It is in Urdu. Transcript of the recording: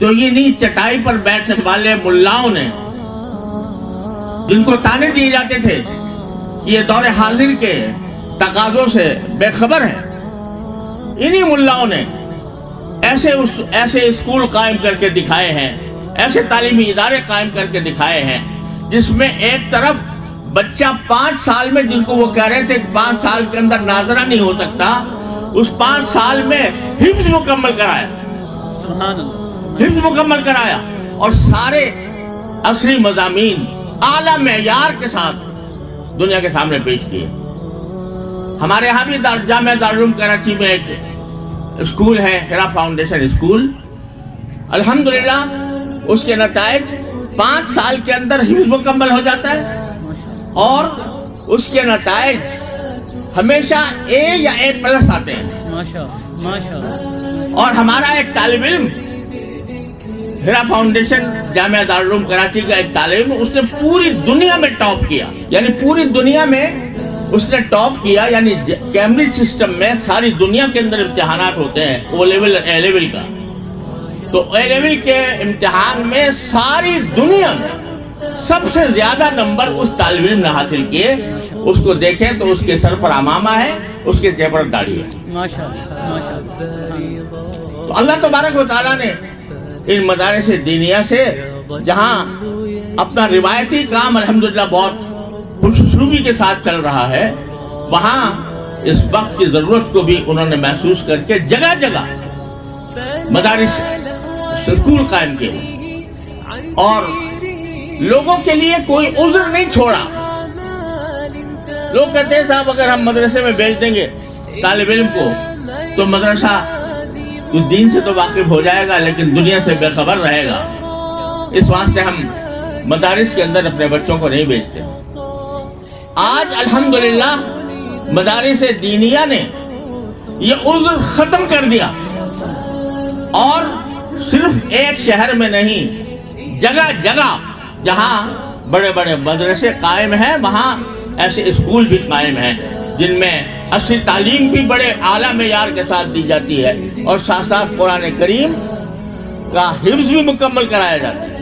تو یہ نہیں چٹائی پر بیٹھنے والے ملاؤں نے جن کو تانے دیے جاتے تھے کہ یہ دور حاضر کے تقاضوں سے بے خبر ہیں، انہی ملاؤں نے ایسے اسکول قائم کر کے دکھائے ہیں، ایسے تعلیمی ادارے قائم کر کے دکھائے ہیں جس میں ایک طرف بچہ 5 سال میں، جن کو وہ کہہ رہے تھے کہ 5 سال کے اندر ناظرہ نہیں ہو سکتا، اس 5 سال میں حفظ مکمل کرایا، سبحان اللہ، حفظ مکمل کرایا اور سارے عصری مضامین اعلیٰ معیار کے ساتھ دنیا کے سامنے پیش کیے۔ ہمارے یہاں بھی جامعہ دارالعلوم کراچی میں ایک اسکول ہے، ہرا فاؤنڈیشن اسکول، الحمدللہ اس کے نتائج 5 سال کے اندر حفظ مکمل ہو جاتا ہے اور اس کے نتائج ہمیشہ اے یا اے پلس آتے ہیں، ماشاءاللہ۔ اور ہمارا ایک طالب علم ہرا فاؤنڈیشن جامعہ دارالعلوم کراچی کا ایک طالب علم، اس نے پوری دنیا میں ٹاپ کیا، یعنی پوری دنیا میں اس نے ٹاپ کیا، یعنی کیمبرج سسٹم میں ساری دنیا کے اندر امتحانات ہوتے ہیں او لیول اے لیول کا، تو اے لیول کے امتحان میں ساری دنیا میں سب سے زیادہ نمبر اس طالب علم نے حاصل کیے۔ اس کو دیکھیں تو اس کے سر پر عمامہ ہے، اس کے چہرے پر داڑھی ہے، ماشاءاللہ ماشاءاللہ۔ تو اللہ تبارک و تعالیٰ نے ان مدارس دینیہ سے، جہاں اپنا روایتی کام الحمدللہ بہت خوش اسلوبی کے ساتھ چل رہا ہے، وہاں اس وقت کی ضرورت کو بھی انہوں نے محسوس کر کے جگہ جگہ مدارس اسکول قائم کیے اور لوگوں کے لیے کوئی عذر نہیں چھوڑا۔ لوگ کہتے ہیں صاحب اگر ہم مدرسے میں بھیج دیں گے طالب علم کو تو مدرسہ کچھ دین سے تو واقف ہو جائے گا لیکن دنیا سے بے خبر رہے گا، اس واسطے ہم مدارس کے اندر اپنے بچوں کو نہیں بھیجتے۔ آج الحمدللہ مدارس دینیہ نے یہ عذر ختم کر دیا اور صرف ایک شہر میں نہیں، جگہ جگہ جہاں بڑے بڑے مدرسے قائم ہیں وہاں ایسے اسکول بھی قائم ہیں جن میں عصری تعلیم بھی بڑے اعلیٰ معیار کے ساتھ دی جاتی ہے اور ساتھ ساتھ قرآن کریم کا حفظ بھی مکمل کرایا جاتا ہے۔